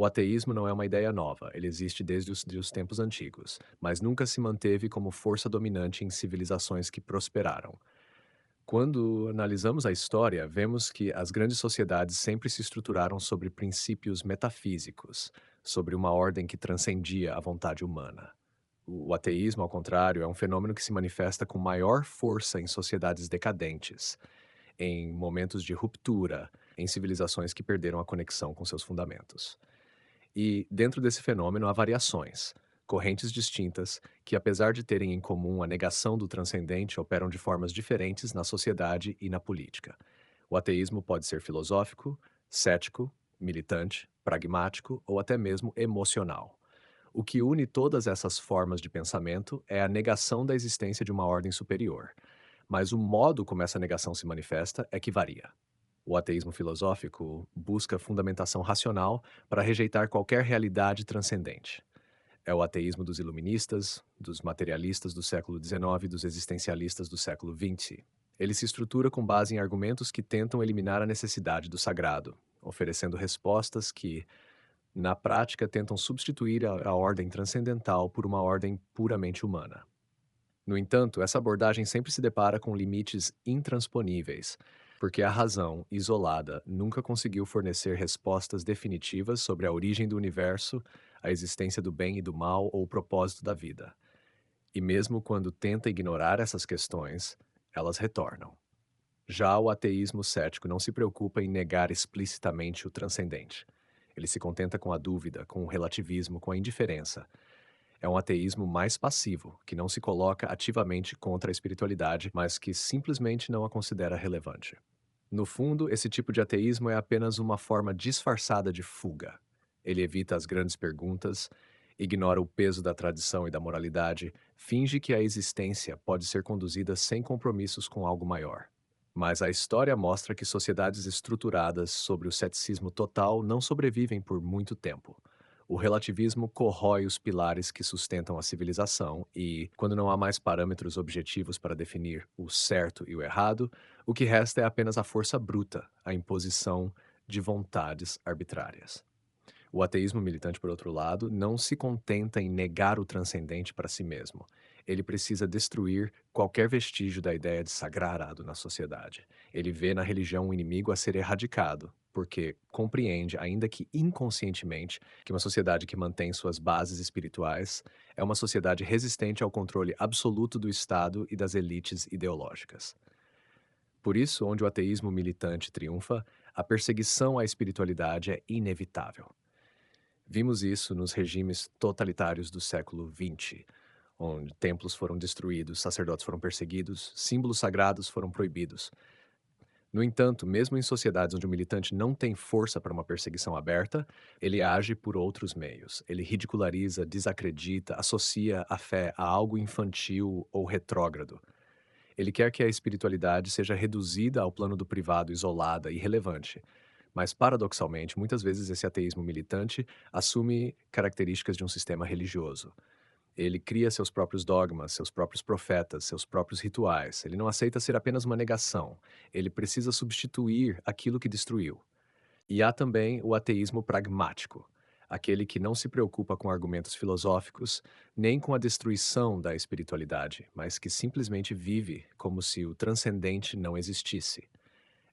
O ateísmo não é uma ideia nova, ele existe desde os tempos antigos, mas nunca se manteve como força dominante em civilizações que prosperaram. Quando analisamos a história, vemos que as grandes sociedades sempre se estruturaram sobre princípios metafísicos, sobre uma ordem que transcendia a vontade humana. O ateísmo, ao contrário, é um fenômeno que se manifesta com maior força em sociedades decadentes, em momentos de ruptura, em civilizações que perderam a conexão com seus fundamentos. E, dentro desse fenômeno, há variações, correntes distintas, que, apesar de terem em comum a negação do transcendente, operam de formas diferentes na sociedade e na política. O ateísmo pode ser filosófico, cético, militante, pragmático ou até mesmo emocional. O que une todas essas formas de pensamento é a negação da existência de uma ordem superior. Mas o modo como essa negação se manifesta é que varia. O ateísmo filosófico busca fundamentação racional para rejeitar qualquer realidade transcendente. É o ateísmo dos iluministas, dos materialistas do século XIX e dos existencialistas do século XX. Ele se estrutura com base em argumentos que tentam eliminar a necessidade do sagrado, oferecendo respostas que, na prática, tentam substituir a ordem transcendental por uma ordem puramente humana. No entanto, essa abordagem sempre se depara com limites intransponíveis, porque a razão, isolada, nunca conseguiu fornecer respostas definitivas sobre a origem do universo, a existência do bem e do mal ou o propósito da vida. E mesmo quando tenta ignorar essas questões, elas retornam. Já o ateísmo cético não se preocupa em negar explicitamente o transcendente. Ele se contenta com a dúvida, com o relativismo, com a indiferença. É um ateísmo mais passivo, que não se coloca ativamente contra a espiritualidade, mas que simplesmente não a considera relevante. No fundo, esse tipo de ateísmo é apenas uma forma disfarçada de fuga. Ele evita as grandes perguntas, ignora o peso da tradição e da moralidade, finge que a existência pode ser conduzida sem compromissos com algo maior. Mas a história mostra que sociedades estruturadas sobre o ceticismo total não sobrevivem por muito tempo. O relativismo corrói os pilares que sustentam a civilização e, quando não há mais parâmetros objetivos para definir o certo e o errado, o que resta é apenas a força bruta, a imposição de vontades arbitrárias. O ateísmo militante, por outro lado, não se contenta em negar o transcendente para si mesmo. Ele precisa destruir qualquer vestígio da ideia de sagrado na sociedade. Ele vê na religião um inimigo a ser erradicado, porque compreende, ainda que inconscientemente, que uma sociedade que mantém suas bases espirituais é uma sociedade resistente ao controle absoluto do Estado e das elites ideológicas. Por isso, onde o ateísmo militante triunfa, a perseguição à espiritualidade é inevitável. Vimos isso nos regimes totalitários do século XX, onde templos foram destruídos, sacerdotes foram perseguidos, símbolos sagrados foram proibidos. No entanto, mesmo em sociedades onde o militante não tem força para uma perseguição aberta, ele age por outros meios. Ele ridiculariza, desacredita, associa a fé a algo infantil ou retrógrado. Ele quer que a espiritualidade seja reduzida ao plano do privado, isolada e irrelevante. Mas, paradoxalmente, muitas vezes esse ateísmo militante assume características de um sistema religioso. Ele cria seus próprios dogmas, seus próprios profetas, seus próprios rituais. Ele não aceita ser apenas uma negação. Ele precisa substituir aquilo que destruiu. E há também o ateísmo pragmático, aquele que não se preocupa com argumentos filosóficos, nem com a destruição da espiritualidade, mas que simplesmente vive como se o transcendente não existisse.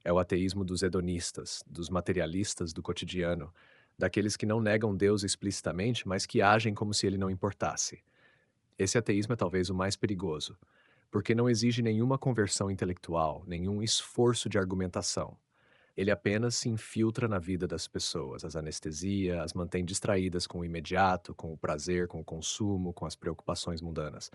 É o ateísmo dos hedonistas, dos materialistas do cotidiano, daqueles que não negam Deus explicitamente, mas que agem como se ele não importasse. Esse ateísmo é talvez o mais perigoso, porque não exige nenhuma conversão intelectual, nenhum esforço de argumentação. Ele apenas se infiltra na vida das pessoas, as anestesia, as mantém distraídas com o imediato, com o prazer, com o consumo, com as preocupações mundanas.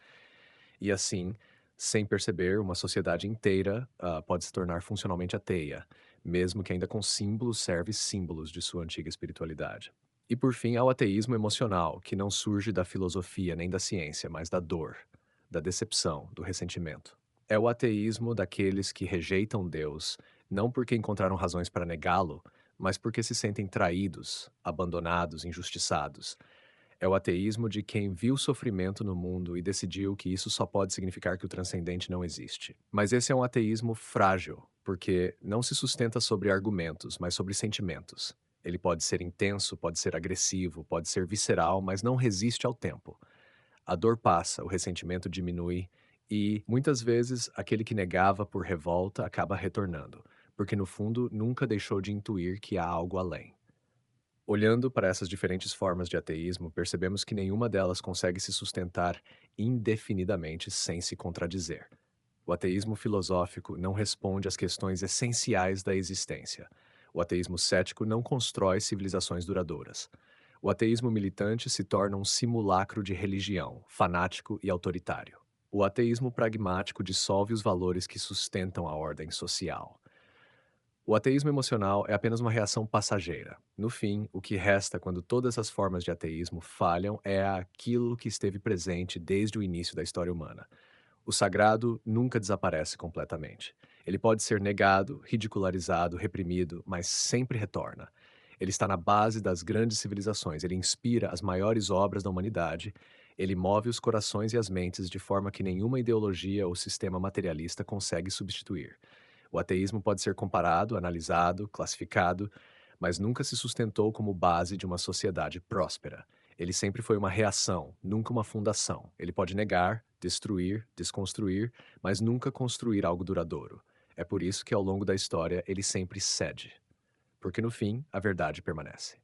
E assim, sem perceber, uma sociedade inteira pode se tornar funcionalmente ateia, mesmo que ainda com símbolos serve símbolos de sua antiga espiritualidade. E por fim, há o ateísmo emocional, que não surge da filosofia nem da ciência, mas da dor, da decepção, do ressentimento. É o ateísmo daqueles que rejeitam Deus, não porque encontraram razões para negá-lo, mas porque se sentem traídos, abandonados, injustiçados. É o ateísmo de quem viu sofrimento no mundo e decidiu que isso só pode significar que o transcendente não existe. Mas esse é um ateísmo frágil, porque não se sustenta sobre argumentos, mas sobre sentimentos. Ele pode ser intenso, pode ser agressivo, pode ser visceral, mas não resiste ao tempo. A dor passa, o ressentimento diminui e, muitas vezes, aquele que negava por revolta acaba retornando, porque no fundo nunca deixou de intuir que há algo além. Olhando para essas diferentes formas de ateísmo, percebemos que nenhuma delas consegue se sustentar indefinidamente sem se contradizer. O ateísmo filosófico não responde às questões essenciais da existência. O ateísmo cético não constrói civilizações duradouras. O ateísmo militante se torna um simulacro de religião, fanático e autoritário. O ateísmo pragmático dissolve os valores que sustentam a ordem social. O ateísmo emocional é apenas uma reação passageira. No fim, o que resta quando todas as formas de ateísmo falham é aquilo que esteve presente desde o início da história humana. O sagrado nunca desaparece completamente. Ele pode ser negado, ridicularizado, reprimido, mas sempre retorna. Ele está na base das grandes civilizações, ele inspira as maiores obras da humanidade, ele move os corações e as mentes de forma que nenhuma ideologia ou sistema materialista consegue substituir. O ateísmo pode ser comparado, analisado, classificado, mas nunca se sustentou como base de uma sociedade próspera. Ele sempre foi uma reação, nunca uma fundação. Ele pode negar, destruir, desconstruir, mas nunca construir algo duradouro. É por isso que ao longo da história ele sempre cede, porque no fim a verdade permanece.